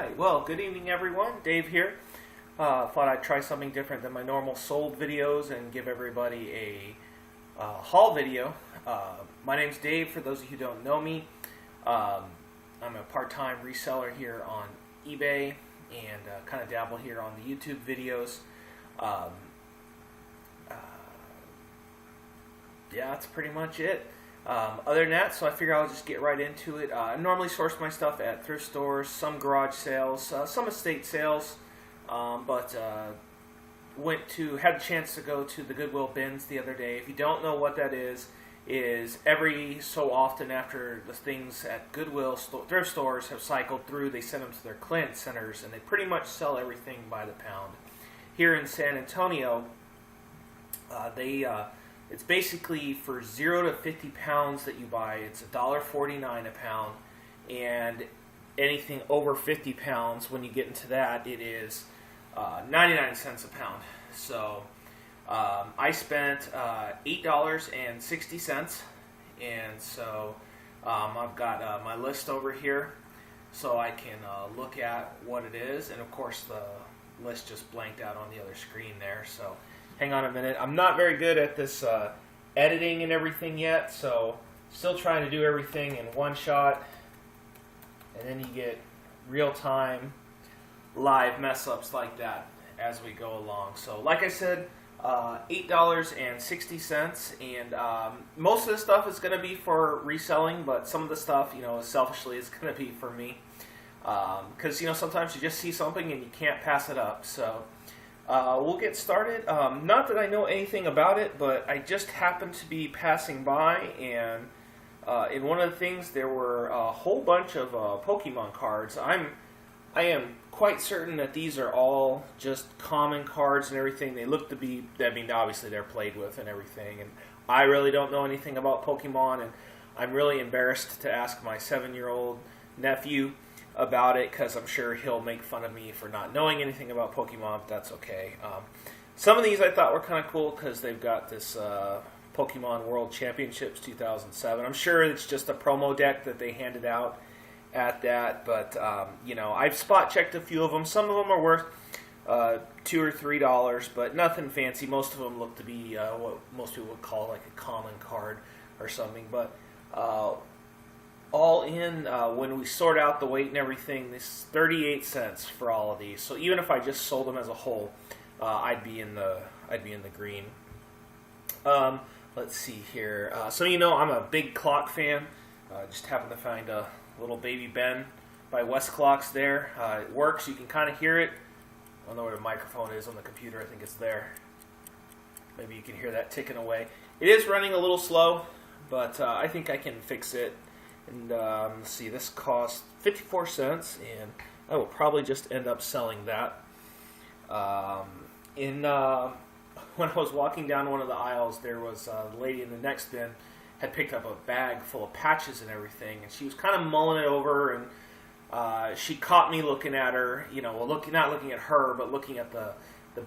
Alright, well, good evening everyone. Dave here. Thought I'd try something different than my normal sold videos and give everybody a haul video. My name's Dave, for those of you who don't know me. I'm a part-time reseller here on eBay and kind of dabble here on the YouTube videos. Yeah, that's pretty much it. Other than that, so I figure I'll just get right into it. I normally source my stuff at thrift stores, some garage sales, some estate sales, but had a chance to go to the Goodwill bins the other day. If you don't know what that is every so often after the things at Goodwill thrift stores have cycled through, they send them to their clearance centers, and they pretty much sell everything by the pound. Here in San Antonio, it's basically for 0 to 50 pounds that you buy, it's $1.49 a pound, and anything over 50 pounds, when you get into that, it is 99 cents a pound. So I spent $8.60, and so I've got my list over here so I can look at what it is, and of course the list just blanked out on the other screen there, so hang on a minute. I'm not very good at this editing and everything yet, so still trying to do everything in one shot, and then you get real-time live mess-ups like that as we go along. So like I said, $8.60, and most of the stuff is going to be for reselling, but some of the stuff, selfishly is going to be for me, because sometimes you just see something and you can't pass it up. So we'll get started. Not that I know anything about it, but I just happened to be passing by, and in one of the things there were a whole bunch of Pokemon cards. I am quite certain that these are all just common cards and everything. They look to be, obviously they're played with and everything, and I really don't know anything about Pokemon, and I'm really embarrassed to ask my 7-year-old nephew about it, because I'm sure he'll make fun of me for not knowing anything about Pokemon, but that's okay. Some of these I thought were kind of cool because they've got this Pokemon World Championships 2007. I'm sure it's just a promo deck that they handed out at that, but I've spot checked a few of them. Some of them are worth $2 or $3, but nothing fancy. Most of them look to be what most people would call like a common card or something, but all in, when we sort out the weight and everything, this is 38 cents for all of these. So even if I just sold them as a whole, I'd be in the green. Let's see here. So I'm a big clock fan. Just happened to find a little Baby Ben by Westclox there. It works. You can kind of hear it. I don't know where the microphone is on the computer. I think it's there. Maybe you can hear that ticking away. It is running a little slow, but I think I can fix it. And let's see, this cost 54 cents, and I will probably just end up selling that. When I was walking down one of the aisles, there was a lady in the next bin had picked up a bag full of patches and everything, and she was kind of mulling it over, and she caught me looking at her, not looking at her, but looking at the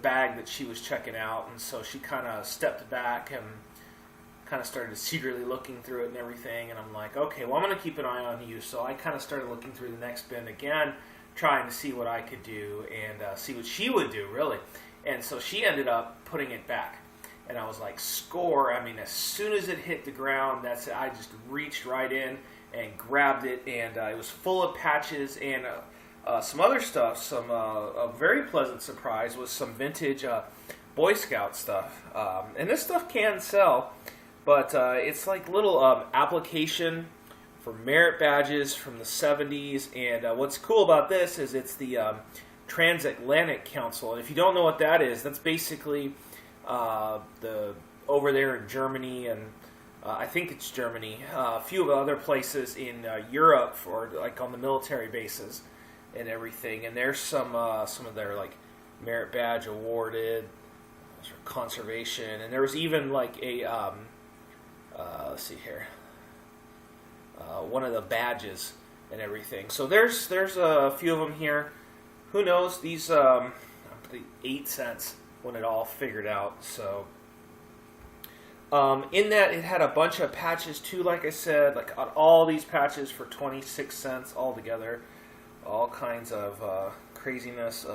bag that she was checking out, and so she kind of stepped back and kind of started secretly looking through it and everything, and I'm like, okay, well, I'm going to keep an eye on you. So I kind of started looking through the next bin again, trying to see what I could do and see what she would do, really. And so she ended up putting it back, and I was like, score. I mean, as soon as it hit the ground, that's it. I just reached right in and grabbed it, and it was full of patches and some other stuff. A very pleasant surprise was some vintage Boy Scout stuff, and this stuff can sell. But it's like little application for merit badges from the 70s. And what's cool about this is it's the Transatlantic Council. And if you don't know what that is, that's basically over there in Germany, and I think it's Germany, a few of other places in Europe for like on the military bases and everything. And there's some of their like merit badge awarded for conservation. And there was even like a let's see here. One of the badges and everything. So there's a few of them here. Who knows? These 8 cents when it all figured out. So in that it had a bunch of patches too. Like I said, like all these patches for 26 cents altogether. all kinds of craziness.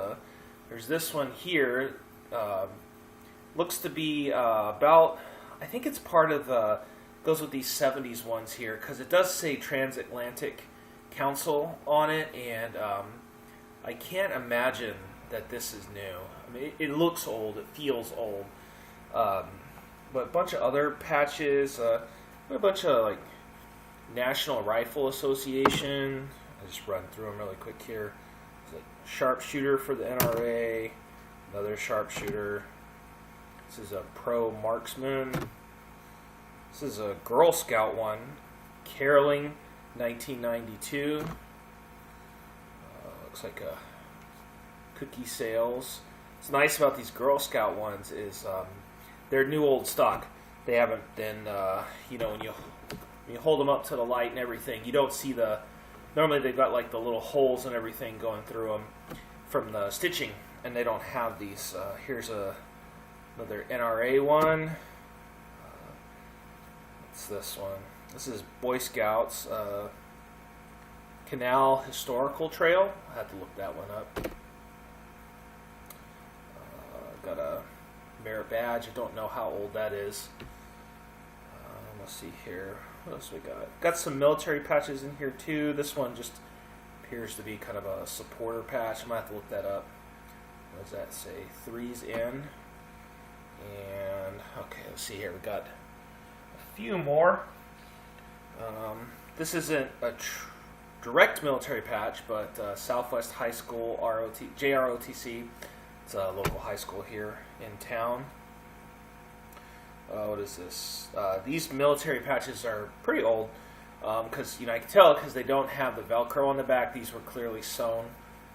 There's this one here. Looks to be about, I think it's part of the, goes with these 70s ones here, because it does say Transatlantic Council on it, and I can't imagine that this is new. I mean, it looks old, it feels old. But a bunch of other patches, a bunch of like National Rifle Association. I just run through them really quick here. It's like sharpshooter for the NRA, another sharpshooter. This is a pro marksman. This is a Girl Scout one, caroling, 1992. Looks like a cookie sales. What's nice about these Girl Scout ones is they're new old stock. They haven't been, when you hold them up to the light and everything, you don't see the, normally they've got like the little holes and everything going through them from the stitching, and they don't have these. Here's another NRA one. What's this one? This is Boy Scouts Canal Historical Trail. I have to look that one up. Got a merit badge. I don't know how old that is. Let's see here. What else we got? Got some military patches in here too. This one just appears to be kind of a supporter patch. I might have to look that up. What does that say? 3's in. And okay, let's see here. We got a few more. This isn't a direct military patch, but Southwest High School JROTC. It's a local high school here in town. What is this? These military patches are pretty old because I can tell because they don't have the Velcro on the back. These were clearly sewn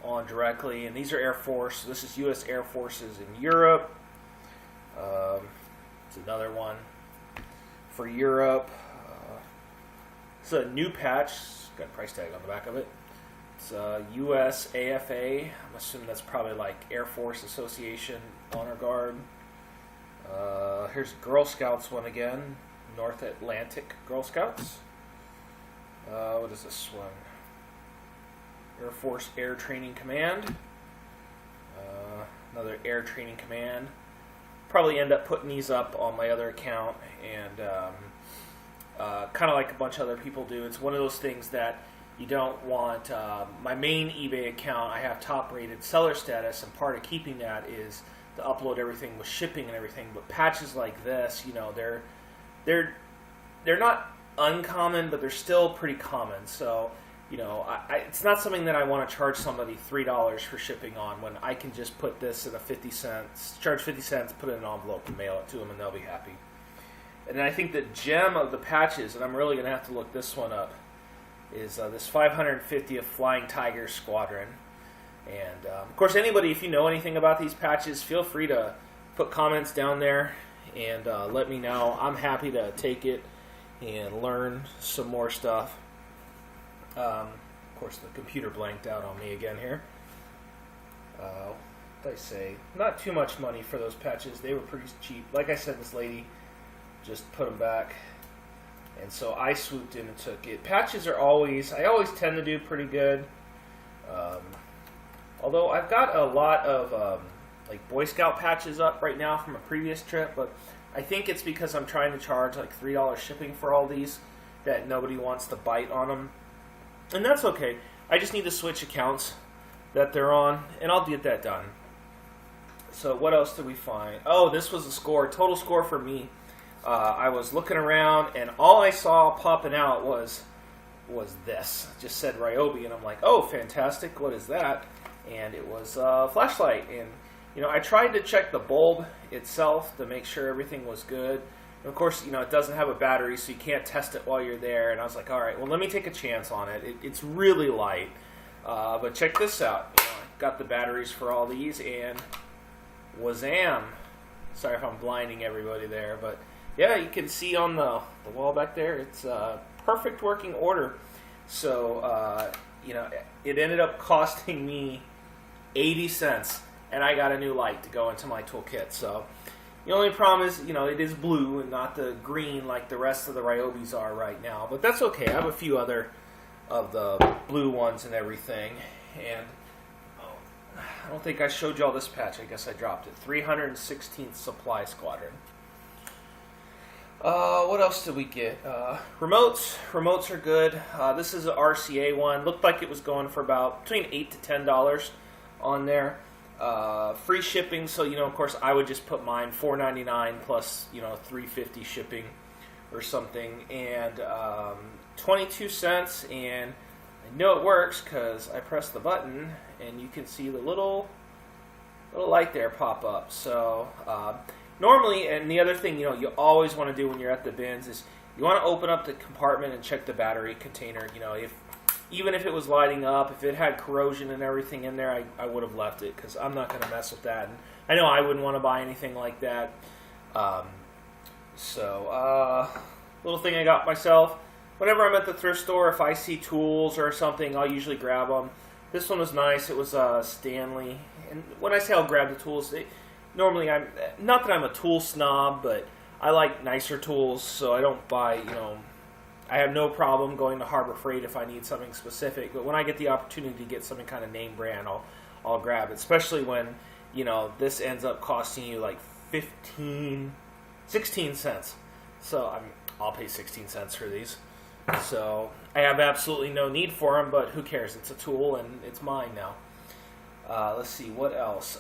on directly, and these are Air Force. This is U.S. Air Forces in Europe. It's another one for Europe. It's a new patch. It's got a price tag on the back of it. It's U.S. AFA. I'm assuming that's probably like Air Force Association Honor Guard. Here's Girl Scouts one again. North Atlantic Girl Scouts. What is this one? Air Force Air Training Command. Another Air Training Command. Probably end up putting these up on my other account, and kind of like a bunch of other people do. It's one of those things that you don't want. My main eBay account, I have top rated seller status, and part of keeping that is to upload everything with shipping and everything. But patches like this, they're not uncommon, but they're still pretty common. So it's not something that I want to charge somebody $3 for shipping on, when I can just put this in a 50 cents, charge 50 cents, put it in an envelope and mail it to them, and they'll be happy. And I think the gem of the patches, and I'm really going to have to look this one up, is this 550th Flying Tiger Squadron. And of course, anybody, if you know anything about these patches, feel free to put comments down there and let me know. I'm happy to take it and learn some more stuff. Of course, the computer blanked out on me again here. What did I say? Not too much money for those patches. They were pretty cheap. Like I said, this lady just put them back. And so I swooped in and took it. Patches are I always tend to do pretty good. Although I've got a lot of like Boy Scout patches up right now from a previous trip, but I think it's because I'm trying to charge like $3 shipping for all these that nobody wants to bite on them. And that's okay. I just need to switch accounts that they're on, and I'll get that done. So what else did we find? Oh, this was a score, total score for me. I was looking around, and all I saw popping out was this. It just said Ryobi, and I'm like, oh, fantastic, what is that? And it was a flashlight. And, I tried to check the bulb itself to make sure everything was good. And of course, it doesn't have a battery, so you can't test it while you're there. And I was like, all right, well, let me take a chance on it. It's really light. But check this out. I got the batteries for all these, and wazam. Sorry if I'm blinding everybody there, but yeah, you can see on the wall back there, it's perfect working order. So, it ended up costing me 80 cents, and I got a new light to go into my toolkit. So the only problem is, it is blue and not the green like the rest of the Ryobis are right now. But that's okay. I have a few other of the blue ones and everything. and I don't think I showed y'all this patch. I guess I dropped it. 316th Supply Squadron. What else did we get? Remotes. Remotes are good. This is an RCA one. Looked like it was going for about between $8 to $10 on there. Free shipping. So of course, I would just put mine $4.99 plus $3.50 shipping or something, and 22 cents. And I know it works because I press the button, and you can see the little light there pop up. So. Normally, and the other thing you always want to do when you're at the bins is you want to open up the compartment and check the battery container. Even if it was lighting up, if it had corrosion and everything in there, I would have left it because I'm not going to mess with that. And I know I wouldn't want to buy anything like that. Little thing I got myself. Whenever I'm at the thrift store, if I see tools or something, I'll usually grab them. This one was nice. It was Stanley. And when I say I'll grab the tools, normally, not that I'm a tool snob, but I like nicer tools, so I don't buy, I have no problem going to Harbor Freight if I need something specific, but when I get the opportunity to get some kind of name brand, I'll grab it, especially when, this ends up costing you like 16 cents. So I'll pay 16 cents for these. So I have absolutely no need for them, but who cares? It's a tool, and it's mine now. Let's see, what else?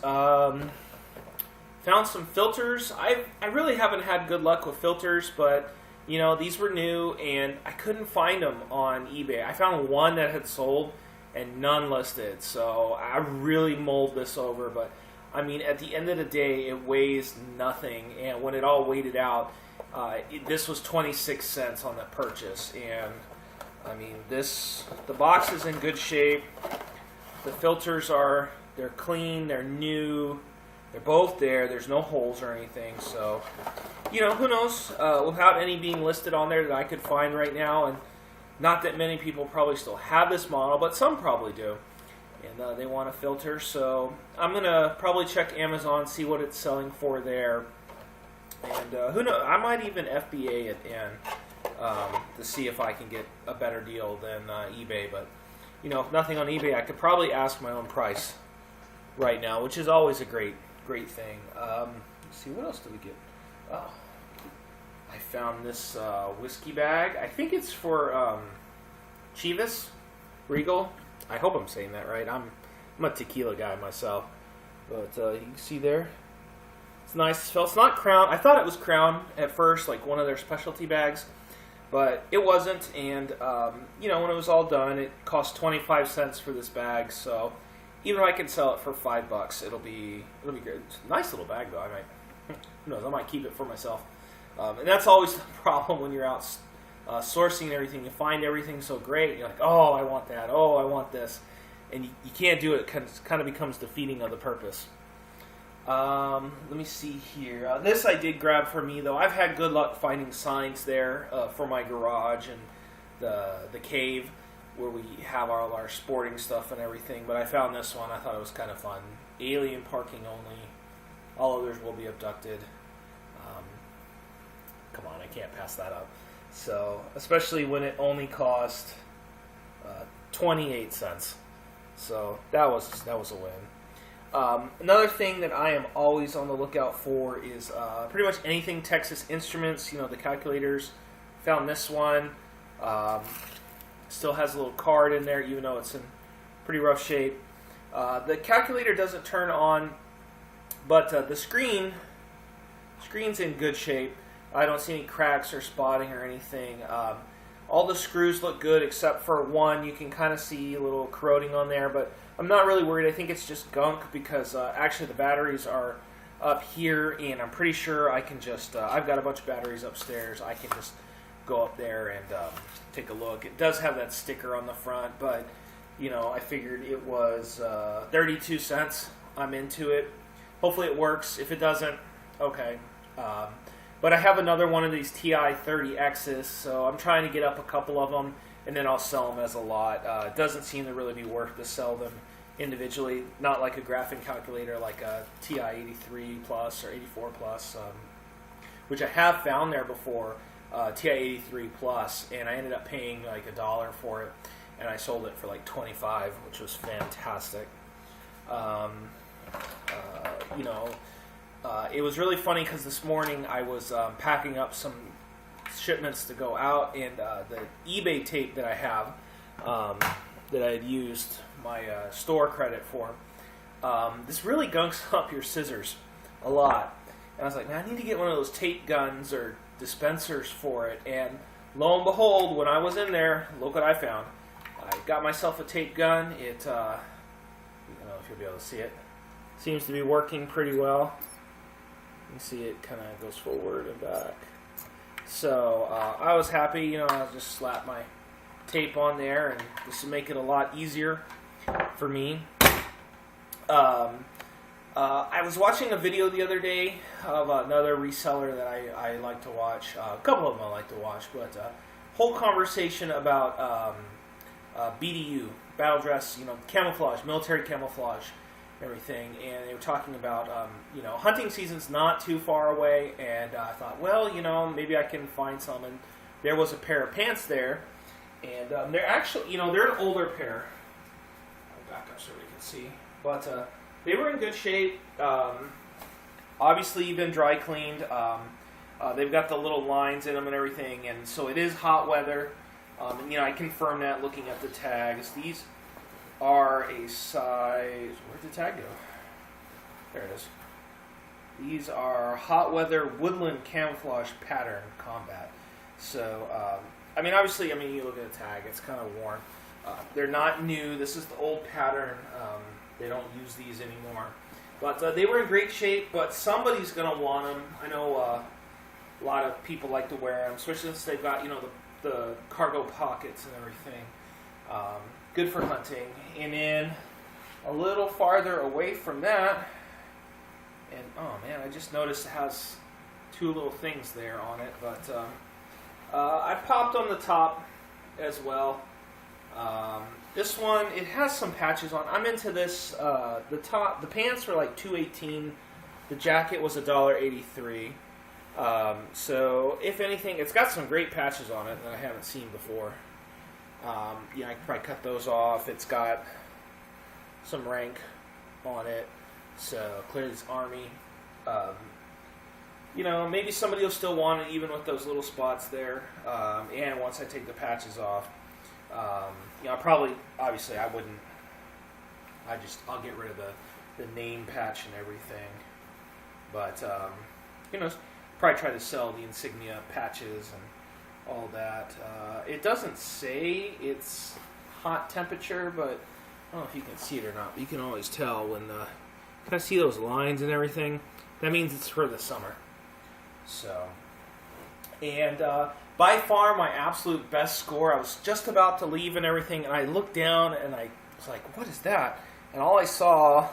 Found some filters. I really haven't had good luck with filters, but these were new and I couldn't find them on eBay. I found one that had sold and none listed, so I really mulled this over. But at the end of the day, it weighs nothing, and when it all weighed out, this was 26 cents on the purchase. And the box is in good shape. The filters they're clean, they're new. They're both there. There's no holes or anything. So, who knows? Without any being listed on there that I could find right now, and not that many people probably still have this model, but some probably do. And they want a filter. So, I'm going to probably check Amazon, see what it's selling for there. And who knows? I might even FBA it to see if I can get a better deal than eBay. But, if nothing on eBay, I could probably ask my own price right now, which is always a great thing. Let's see, what else did we get? Oh, I found this whiskey bag. I think it's for Chivas Regal. I hope I'm saying that right. I'm a tequila guy myself, but you can see there. It's nice. It's not Crown. I thought it was Crown at first, like one of their specialty bags, but it wasn't. And when it was all done, it cost 25 cents for this bag. So. Even if I can sell it for $5, it'll be good. It's a nice little bag, though. Who knows? I might keep it for myself. And that's always the problem when you're out sourcing everything. You find everything so great. You're like, oh, I want that. Oh, I want this. And you can't do it. It kind of becomes defeating of the purpose. Let me see here. This I did grab for me, though. I've had good luck finding signs there for my garage and the cave, where we have all our sporting stuff and everything, but I found this one. I thought it was kind of fun. Alien parking only. All others will be abducted. Come on, I can't pass that up. So, especially when it only cost 28 cents. So that was a win. Another thing that I am always on the lookout for is pretty much anything Texas Instruments. The calculators. Found this one. Still has a little card in there, even though it's in pretty rough shape. The calculator doesn't turn on, but the screen's in good shape. I don't see any cracks or spotting or anything. All the screws look good except for one. You can kind of see a little corroding on there, but I'm not really worried. I think it's just gunk because actually the batteries are up here, and I'm pretty sure I can just, I've got a bunch of batteries upstairs. I can just go up there and take a look. It does have that sticker on the front, but I figured it was 32 cents. I'm into it. Hopefully it works. If it doesn't, okay. But I have another one of these TI-30Xs, so I'm trying to get up a couple of them, and then I'll sell them as a lot. It doesn't seem to really be worth to sell them individually, not like a graphing calculator like a TI-83 Plus or 84 Plus, which I have found there before. TI-83 Plus, and I ended up paying like $1 for it. and I sold it for like 25, which was fantastic. You know, it was really funny because this morning I was packing up some shipments to go out, and the eBay tape that I have that I had used my store credit for, this really gunks up your scissors a lot. And I was like, man, I need to get one of those tape guns or dispensers for it. And lo and behold, when I was in there, look what I found. I got myself a tape gun. It, I don't know if you'll be able to see it. Seems to be working pretty well. You can see it kind of goes forward and back. So I was happy, you know, I just slapped my tape on there, and this will make it a lot easier for me. I was watching a video the other day of another reseller that I like to watch. A couple of them I like to watch, but whole conversation about BDU, battle dress, you know, camouflage, military camouflage, everything. And they were talking about, you know, hunting season's not too far away, and I thought, well, you know, maybe I can find some. And there was a pair of pants there, and they're actually, you know, they're an older pair. I'll back up so we can see, but they were in good shape. Obviously, you've been dry cleaned. They've got the little lines in them and everything, and so it is hot weather. And you know, I confirmed that looking at the tags. These are a size. Where'd the tag go? There it is. These are hot weather woodland camouflage pattern combat. So, I mean, obviously, I mean, you look at the tag; it's kind of worn. They're not new. This is the old pattern. They don't use these anymore. But they were in great shape, but somebody's going to want them. I know a lot of people like to wear them, especially since they've got, you know, the cargo pockets and everything. Good for hunting. And then a little farther away from that, and oh man, I just noticed it has two little things there on it, but I popped on the top as well. This one, it has some patches on. I'm into this. The pants were like $2.18. The jacket was $1.83. So if anything, it's got some great patches on it that I haven't seen before. Yeah, I could probably cut those off. It's got some rank on it. So clearly Army. You know, maybe somebody will still want it even with those little spots there. And once I take the patches off. You know, probably, obviously, I wouldn't. I'll get rid of the name patch and everything. But, you know, probably try to sell the insignia patches and all that. It doesn't say it's hot temperature, but I don't know if you can see it or not. But you can always tell when kind of see those lines and everything. That means it's for the summer. So, and by far my absolute best score. I was just about to leave and everything, and I looked down and I was like, what is that? And all I saw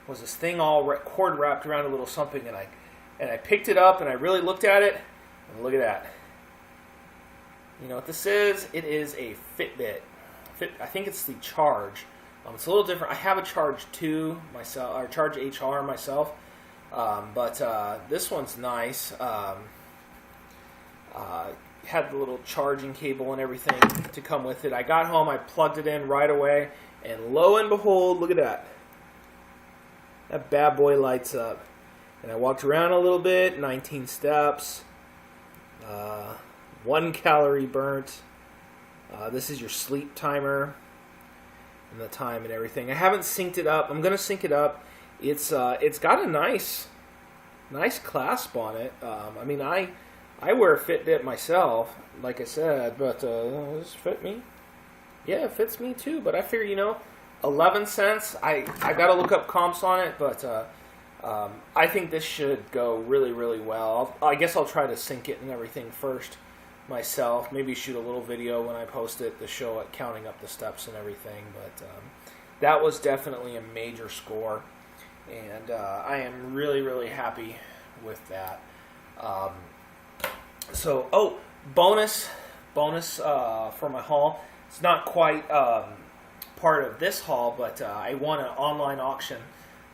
was this thing all cord wrapped around a little something, and I picked it up and I really looked at it, and look at that. You know what this is? It is a Fitbit. I think it's the Charge. It's a little different. I have a Charge 2 myself, or Charge HR myself, but this one's nice. Had the little charging cable and everything to come with it. I got home, I plugged it in right away, and lo and behold, look at that. That bad boy lights up. And I walked around a little bit, 19 steps, 1 calorie burnt. This is your sleep timer and the time and everything. I haven't synced it up. I'm going to sync it up. It's got a nice clasp on it. I mean, I wear a Fitbit myself, like I said, but does this fit me? Yeah, it fits me too, but I figure, you know, 11 cents. I got to look up comps on it, but I think this should go really, really well. I guess I'll try to sync it and everything first myself. Maybe shoot a little video when I post it to show it, counting up the steps and everything, but that was definitely a major score, and I am really, really happy with that. So, bonus for my haul. It's not quite part of this haul, but I won an online auction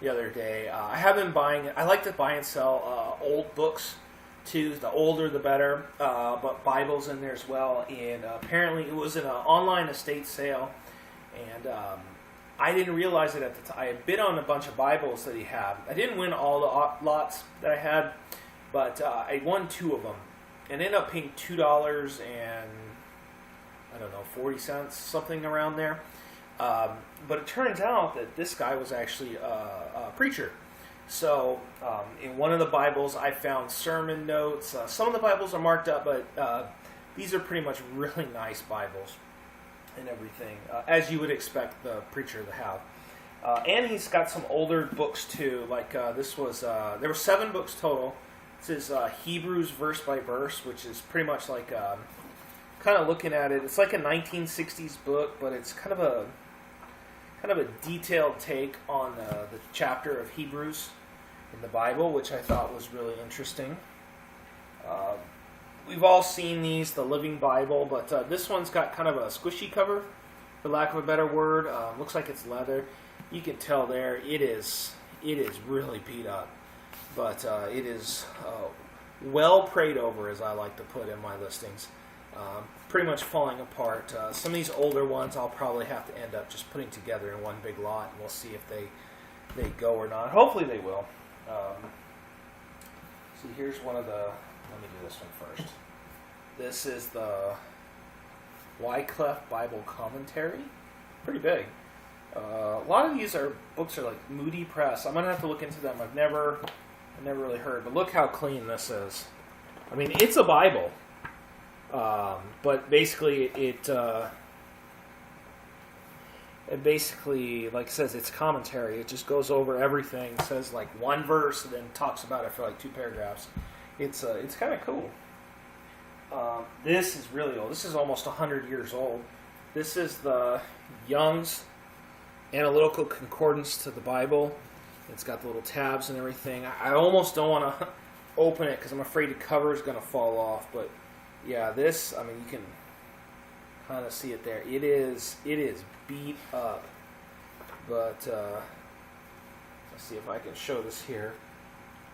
the other day. I have been buying. I like to buy and sell old books too. The older, the better. But Bibles in there as well. And apparently, it was an online estate sale, and I didn't realize it at the time. I had bid on a bunch of Bibles that he had. I didn't win all the lots that I had, but I won 2 of them, and ended up paying $2 and I don't know, 40 cents, something around there. But it turns out that this guy was actually a preacher. So in one of the Bibles, I found sermon notes. Some of the Bibles are marked up, but these are pretty much really nice Bibles and everything, as you would expect the preacher to have. And he's got some older books too. Like this was, there were 7 books total. This is Hebrews verse by verse, which is pretty much like kind of looking at it. It's like a 1960s book, but it's kind of a detailed take on the chapter of Hebrews in the Bible, which I thought was really interesting. We've all seen these, the Living Bible, but this one's got kind of a squishy cover, for lack of a better word. Looks like it's leather. You can tell there it is really beat up, but it is well prayed over, as I like to put in my listings. Pretty much falling apart. Some of these older ones I'll probably have to end up just putting together in one big lot, and we'll see if they go or not. Hopefully they will. See, here's one of the... Let me do this one first. This is the Wycliffe Bible Commentary. Pretty big. A lot of these books are like Moody Press. I'm going to have to look into them. I've never really heard, but look how clean this is. I mean, it's a Bible. But basically, it basically, like it says, it's commentary. It just goes over everything. It says like one verse and then talks about it for like 2 paragraphs. It's kind of cool. This is really old. This is almost 100 years old. This is the Young's Analytical Concordance to the Bible. It's got the little tabs and everything. I almost don't want to open it because I'm afraid the cover is going to fall off, but yeah, this, I mean, you can kind of see it there. It is beat up, but let's see if I can show this here.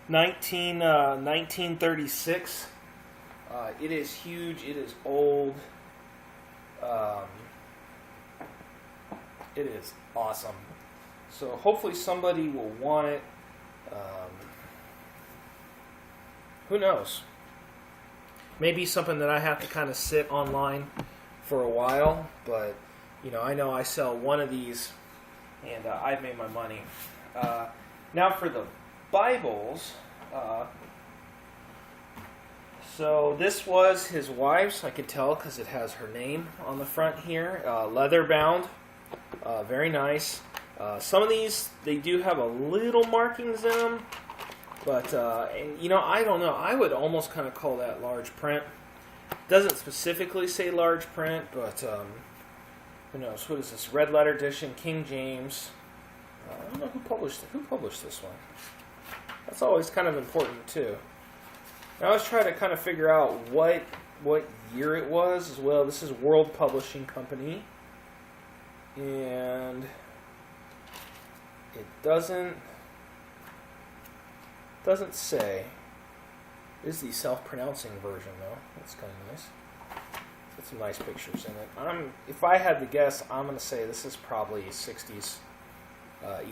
1936. It is huge. It is old. It is awesome. So hopefully somebody will want it. Who knows? Maybe something that I have to kind of sit online for a while, but I know I sell one of these, and I've made my money. Now for the Bibles, so this was his wife's. I could tell because it has her name on the front here, leather bound, very nice. Some of these they do have a little markings in them. But, I don't know. I would almost kind of call that large print. Doesn't specifically say large print, but who knows? What is this? Red letter edition, King James. I don't know who published it. Who published this one? That's always kind of important, too. Now, I was trying to kind of figure out what year it was as well. This is World Publishing Company. And it doesn't say. This is the self-pronouncing version, though. That's kind of nice. Got some nice pictures in it. If I had to guess, I'm going to say this is probably 60s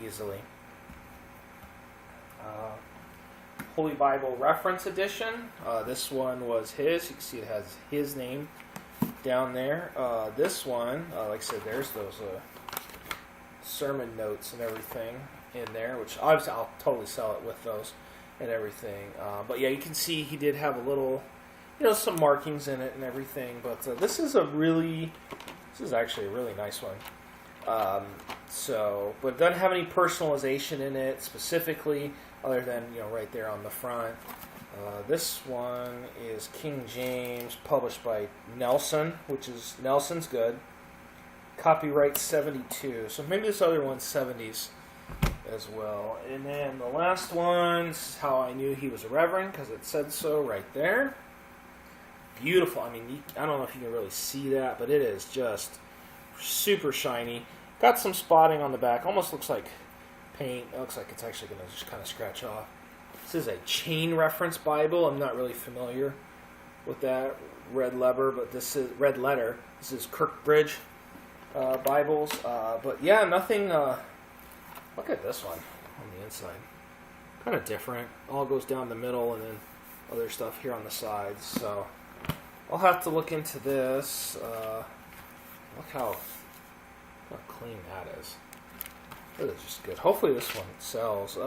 easily. Holy Bible Reference Edition. This one was his. You can see it has his name down there. This one, like I said, there's those sermon notes and everything in there, which obviously I'll totally sell it with those and everything. But yeah, you can see he did have a little, some markings in it and everything. But this is actually a really nice one. But it doesn't have any personalization in it specifically, other than right there on the front. This one is King James, published by Nelson, which is Nelson's good. Copyright 72. So maybe this other one's 70s. As well. And then the last one, this is how I knew he was a reverend, because it said so right there. Beautiful. I mean, I don't know if you can really see that, but it is just super shiny. Got some spotting on the back. Almost looks like paint. It looks like it's actually going to just kind of scratch off. It This is a chain reference Bible. I'm not really familiar with that red letter, but this is red letter. This is Kirkbridge Bibles. But yeah, nothing. Look at this one on the inside. Kind of different. All goes down the middle, and then other stuff here on the sides. So I'll have to look into this. Look how clean that is. That is just good. Hopefully this one sells.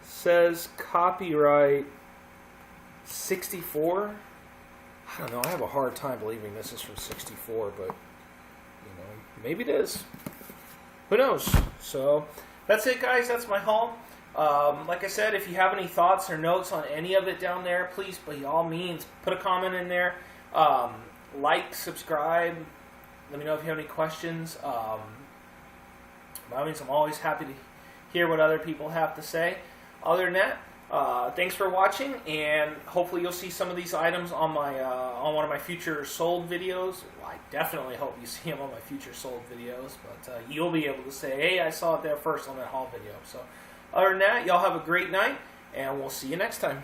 Says copyright 64. I don't know. I have a hard time believing this is from 64, but maybe it is. Who knows? So that's it, guys. That's my haul. Like I said, if you have any thoughts or notes on any of it down there, please, by all means, put a comment in there. Like, subscribe. Let me know if you have any questions. By all means, I'm always happy to hear what other people have to say. Other than that, thanks for watching, and hopefully you'll see some of these items on my on one of my future sold videos. Well, I definitely hope you see them on my future sold videos, but you'll be able to say, hey, I saw it there first on that haul video. So other than that, y'all have a great night, and we'll see you next time.